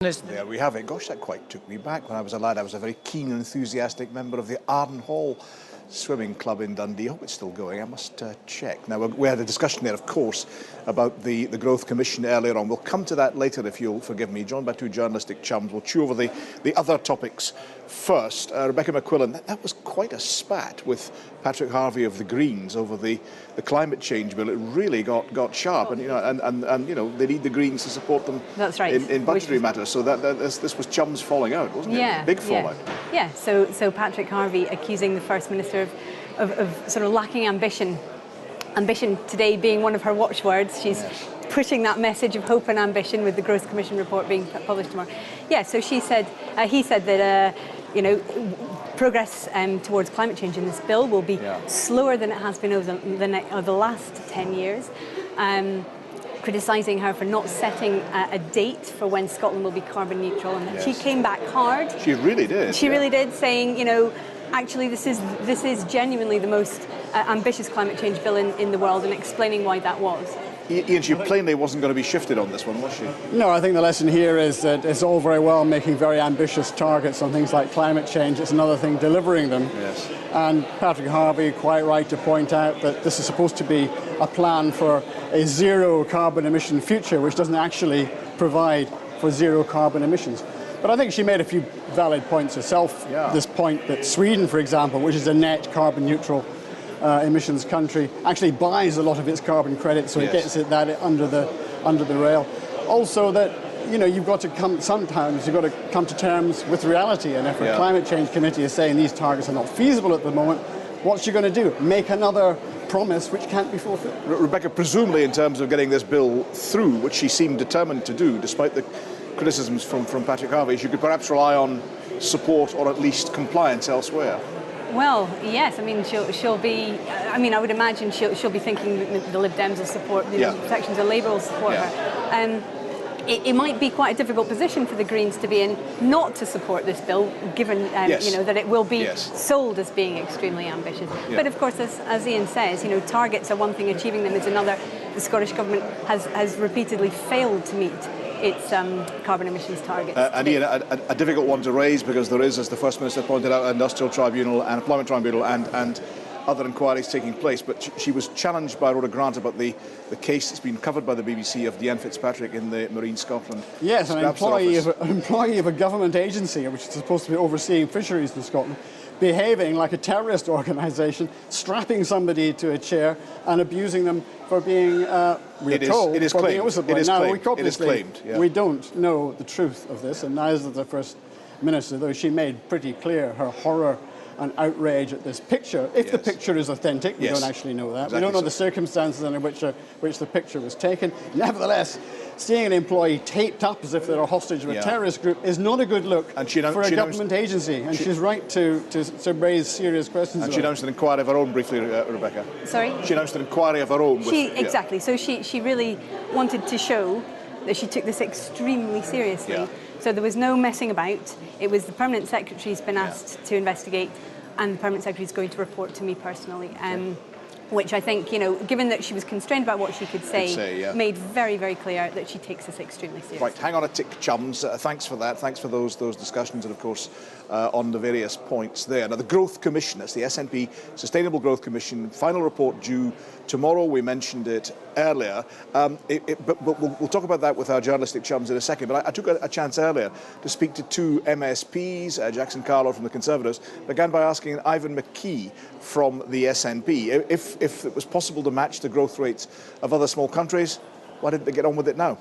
There we have it. Gosh, that quite took me back. When I was a lad, I was a very keen, enthusiastic member of the Arden Hall Swimming Club in Dundee. I hope it's still going. I must check. Now, we had a discussion there, of course, about the Growth Commission earlier on. We'll come to that later, if you'll forgive me. Joined by two journalistic chums. We'll chew over the other topics first. Rebecca McQuillan, that was quite a spat with Patrick Harvie of the Greens over the climate change bill. It really got sharp, and you know they need the Greens to support them. That's right. In budgetary matters. So this was chums falling out, wasn't it? Yeah, big fallout. Yeah. So Patrick Harvie accusing the First Minister of sort of lacking ambition. Ambition today being one of her watchwords. She's pushing that message of hope and ambition with the Growth Commission report being published tomorrow. Yeah. So he said that progress towards climate change in this bill will be slower than it has been over the last 10 years. Criticising her for not setting a date for when Scotland will be carbon neutral, and she came back hard. She really did. She really did, saying, actually this is genuinely the most ambitious climate change bill in the world, and explaining why that was. Ian, she plainly wasn't going to be shifted on this one, was she? No, I think the lesson here is that it's all very well making very ambitious targets on things like climate change. It's another thing delivering them. Yes. And Patrick Harvie, quite right to point out that this is supposed to be a plan for a zero carbon emission future, which doesn't actually provide for zero carbon emissions. But I think she made a few valid points herself. This point that Sweden, for example, which is a net carbon neutral emissions country, actually buys a lot of its carbon credits, so it gets it that under the rail. Also that you've got to come to terms with reality, and if a climate change committee is saying these targets are not feasible at the moment, what's she going to do? Make another promise which can't be fulfilled? Rebecca, presumably in terms of getting this bill through, which she seemed determined to do, despite the criticisms from Patrick Harvie, she could perhaps rely on support or at least compliance elsewhere. Well, yes. I mean, she'll be. I mean, I would imagine she'll be thinking that the Lib Dems will support the protections of Labour will support her. It might be quite a difficult position for the Greens to be in, not to support this bill, given that it will be sold as being extremely ambitious. But of course, as Ian says, targets are one thing, achieving them is another. The Scottish Government has repeatedly failed to meet its carbon emissions targets. And Ian, a difficult one to raise, because there is, as the First Minister pointed out, an industrial tribunal and employment tribunal and other inquiries taking place. But she was challenged by Rhoda Grant about the case that's been covered by the BBC of Deanne Fitzpatrick in the Marine Scotland. Yes, an employee of a government agency which is supposed to be overseeing fisheries in Scotland, behaving like a terrorist organisation, strapping somebody to a chair and abusing them for being, it is claimed. We don't know the truth of this, and neither does the First Minister, though she made pretty clear her horror and outrage at this picture. If the picture is authentic, we don't actually know that. We don't know the circumstances under which the picture was taken. Nevertheless, seeing an employee taped up as if they're a hostage of a terrorist group is not a good look for a government agency, and she's right to raise serious questions. And she announced an inquiry of her own briefly, Rebecca. Sorry? She announced an inquiry of her own. Exactly. So she really wanted to show that she took this extremely seriously. So there was no messing about. It was the Permanent Secretary's been asked to investigate, and the Permanent Secretary is going to report to me personally. Which I think, given that she was constrained about what she could say, made very, very clear that she takes this extremely seriously. Right, hang on a tick, chums. Thanks for that. Thanks for those discussions, and of course on the various points there. Now, the Growth Commission, that's the SNP Sustainable Growth Commission, final report due tomorrow. We mentioned it earlier, but we'll talk about that with our journalistic chums in a second. But I took a chance earlier to speak to two MSPs, Jackson Carlo from the Conservatives, began by asking Ivan McKee from the SNP if it was possible to match the growth rates of other small countries. Why didn't they get on with it now?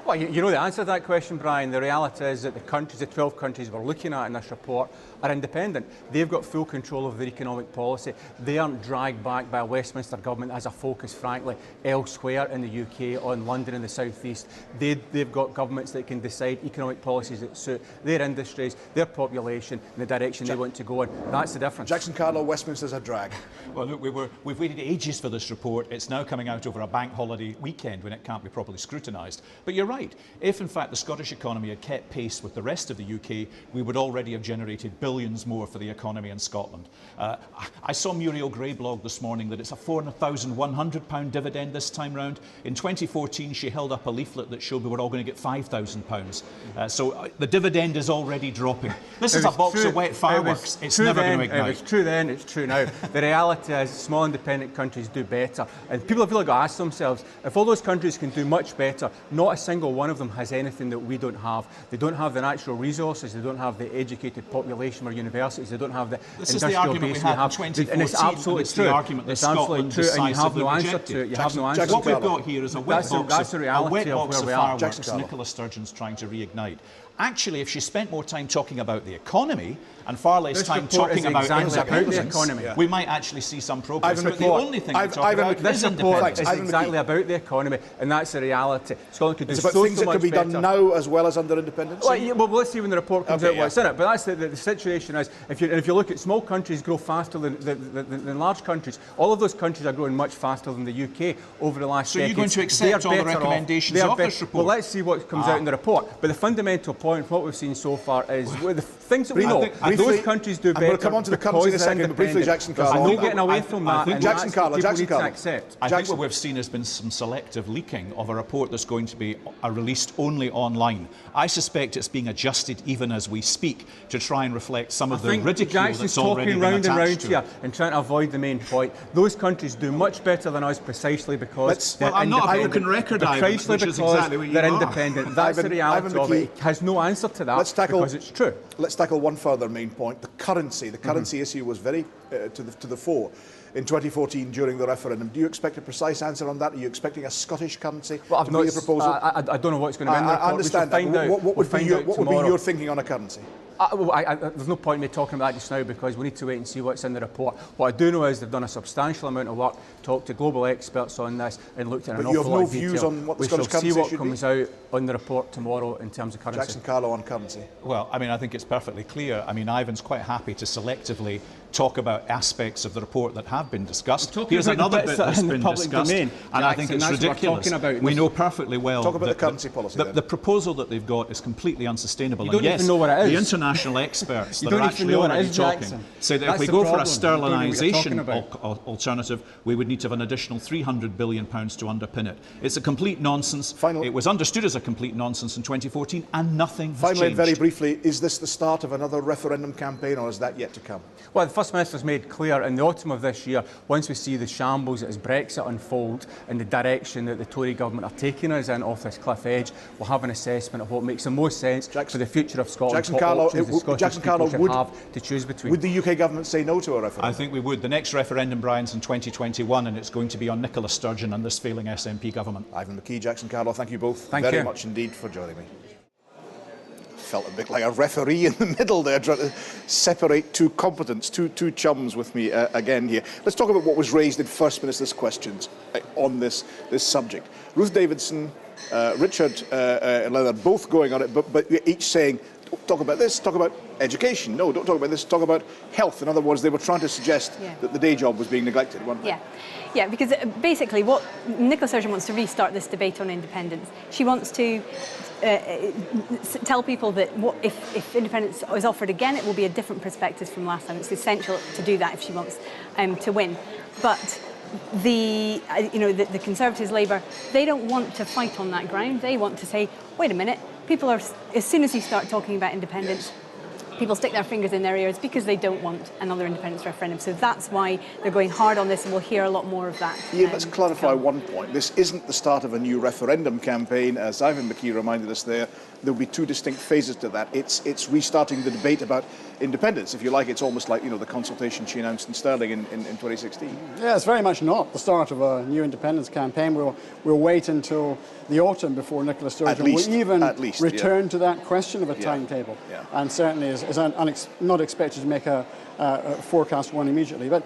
Well, you know the answer to that question, Brian. The reality is that the 12 countries we're looking at in this report are independent. They've got full control of their economic policy. They aren't dragged back by a Westminster government as a focus, frankly, elsewhere in the UK, on London and the South East. They've got governments that can decide economic policies that suit their industries, their population, and the direction they want to go in. That's the difference. Jackson Carlo, Westminster's a drag. Well, look, we've waited ages for this report. It's now coming out over a bank holiday weekend when it can't be properly scrutinised. But you're right. right. If, in fact, the Scottish economy had kept pace with the rest of the UK, we would already have generated billions more for the economy in Scotland. I saw Muriel Gray blog this morning that it's a £4,100 dividend this time round. In 2014, she held up a leaflet that showed we were all going to get £5,000. So the dividend is already dropping. This is a box of wet fireworks. It's never going to ignite. It was true then, it's true now. The reality is small independent countries do better. And people have really got to ask themselves, if all those countries can do much better, not a single one of them has anything that we don't have. They don't have the natural resources, they don't have the educated population or universities, they don't have the industrial base we have. And it's absolutely true. It's absolutely true, and you have no answer to it. You have no answer to it. What we've got here is a wet box of fireworks Jackson Nicola Sturgeon's trying to reignite. Actually, if she spent more time talking about the economy and far less time talking about the economy, we might actually see some progress. But the only thing we talk about is independence. It's exactly about the economy, and that's the reality. Scotland could do so so things that much could be better done now as well as under independence. Well, let's see when the report comes out what's in it. But that's the situation is, if you look at small countries grow faster than large countries, all of those countries are growing much faster than the UK over the last decade. So you're going to accept all the recommendations of this report? Well, let's see what comes out in the report. But the fundamental point, what we've seen so far, is the things that we know. Those countries do better. I'm going to come on to the currency in a second, but briefly, Jackson Carlo. No getting away from that. Jackson Carlo. I think what we've seen has been some selective leaking of a report that's going to be released only online. I suspect it's being adjusted even as we speak to try and reflect some of the ridicule that's already been attached to it. Jackson's talking round and round here and trying to avoid the main point. Those countries do much better than us precisely because they're I'm not a independent. broken record, Precisely because they're independent. That's the reality of it. It has no answer to that because it's true. Let's tackle one further main point, the currency. The currency issue was very to the fore in 2014 during the referendum. Do you expect a precise answer on that? Are you expecting a Scottish currency to be the proposal? I don't know what's going to be in the report. I understand that. What would be your thinking on a currency? There's no point in me talking about that just now because we need to wait and see what's in the report. What I do know is they've done a substantial amount of work, talked to global experts on this and looked at an awful lot of detail. But you have no views on what the Scottish currency should be? We shall see what comes out on the report tomorrow in terms of currency. Jackson Carlo on currency. Well, I mean, I think it's perfectly clear. I mean, Ivan's quite happy to selectively talk about aspects of the report that have been discussed. Here's another bit that's been discussed, and I think it's ridiculous. We know perfectly well. Talk about the currency policy. The proposal that they've got is completely unsustainable. You don't even know what it is. The international experts that are actually already talking say that if we go for a sterlinisation alternative, we would need to have an additional £300 billion to underpin it. It's a complete nonsense. It was understood as a complete nonsense in 2014, and nothing has changed. Finally, very briefly, is this the start of another referendum campaign, or is that yet to come? Well, the First Minister's made clear in the autumn of this year, once we see the shambles as Brexit unfold and the direction that the Tory government are taking us in off this cliff edge, we'll have an assessment of what makes the most sense for the future of Scotland. Jackson Carlo, should have to choose between. Would the UK government say no to a referendum? I think we would. The next referendum, Brian's in 2021, and it's going to be on Nicola Sturgeon and this failing SNP government. Ivan McKee, Jackson Carlo, thank you both very much indeed for joining me. Felt a bit like a referee in the middle there, trying to separate two combatants, two chums with me again here. Let's talk about what was raised in First Minister's questions on this subject. Ruth Davidson, Richard Leather, both going on it, but each saying, talk about this, talk about education. No, don't talk about this, talk about health. In other words, they were trying to suggest that the day job was being neglected, weren't they? Yeah, because basically what Nicola Sturgeon wants to restart this debate on independence. She wants to tell people that if independence is offered again, it will be a different perspective from last time. It's essential to do that if she wants to win. But the Conservatives, Labour, they don't want to fight on that ground. They want to say, wait a minute, people are, as soon as you start talking about independence, people stick their fingers in their ears because they don't want another independence referendum. So that's why they're going hard on this, and we'll hear a lot more of that. Ian, let's clarify one point. This isn't the start of a new referendum campaign. As Ivan McKee reminded us there, there'll be two distinct phases to that. It's restarting the debate about independence. If you like, it's almost like, the consultation she announced in Stirling in 2016. Yeah, it's very much not the start of a new independence campaign. We'll wait until the autumn before Nicola Sturgeon will even return to that question of a timetable. Yeah. And certainly is not expected to make a forecast one immediately. But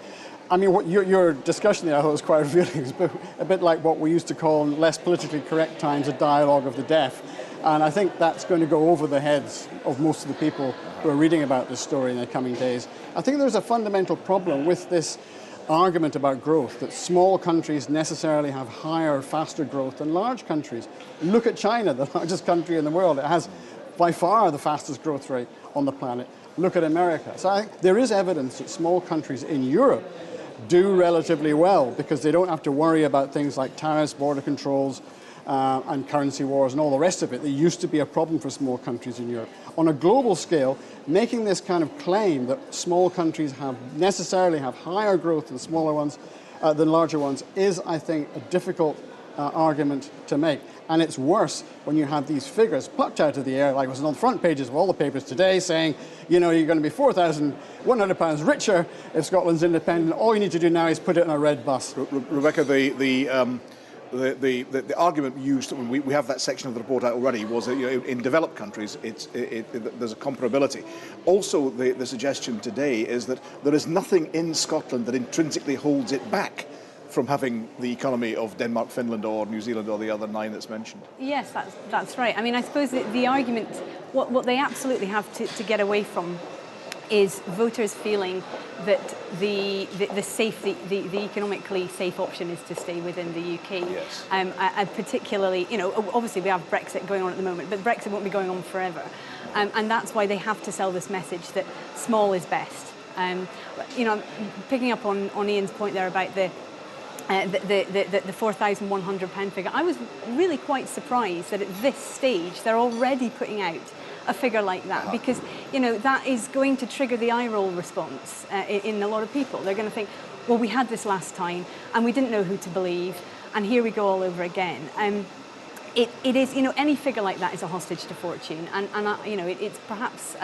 I mean, what your discussion there, I thought was quite revealing. It's a bit like what we used to call in less politically correct times a dialogue of the deaf. And I think that's going to go over the heads of most of the people who are reading about this story in the coming days. I think there's a fundamental problem with this argument about growth, that small countries necessarily have higher, faster growth than large countries. Look at China, the largest country in the world. It has by far the fastest growth rate on the planet. Look at America. So I think there is evidence that small countries in Europe do relatively well because they don't have to worry about things like tariffs, border controls, and currency wars and all the rest of it. They used to be a problem for small countries in Europe. On a global scale, making this kind of claim that small countries necessarily have higher growth than smaller ones, than larger ones, is, I think, a difficult argument to make. And it's worse when you have these figures plucked out of the air, like it was on the front pages of all the papers today, saying, you know, you're going to be £4,100 richer if Scotland's independent. All you need to do now is put it on a red bus. Rebecca, the argument used when we have that section of the report out already was that, you know, in developed countries there's a comparability. Also, the suggestion today is that there is nothing in Scotland that intrinsically holds it back from having the economy of Denmark, Finland or New Zealand or the other 9 that's mentioned. Yes, that's right. I mean, I suppose the argument, what they absolutely have to get away from is voters feeling that the economically safe option is to stay within the UK. Yes. Particularly, you know, obviously we have Brexit going on at the moment, but Brexit won't be going on forever. And that's why they have to sell this message that small is best. You know, picking up on Ian's point there about the £4,100 figure, I was really quite surprised that at this stage they're already putting out a figure like that, because, you know, that is going to trigger the eye roll response in a lot of people. They're going to think, well, we had this last time and we didn't know who to believe, and here we go all over again. It is, you know, any figure like that is a hostage to fortune, and you know, it's perhaps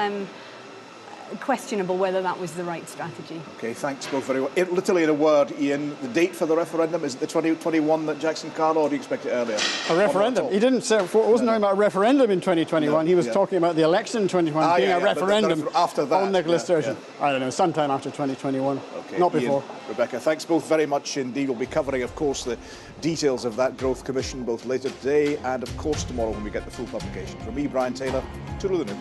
questionable whether that was the right strategy. Okay, thanks both very well. Literally in a word, Ian, the date for the referendum, is it the 2021 that Jackson Carlo, or do you expect it earlier? A referendum? He didn't say, wasn't talking about a referendum in 2021, he was talking about the election in 2021 being a referendum after that, on Nicola Sturgeon. I don't know, sometime after 2021, not before. Ian, Rebecca, thanks both very much indeed. We'll be covering, of course, the details of that Growth Commission both later today and, of course, tomorrow when we get the full publication. From me, Brian Taylor, toodaloo.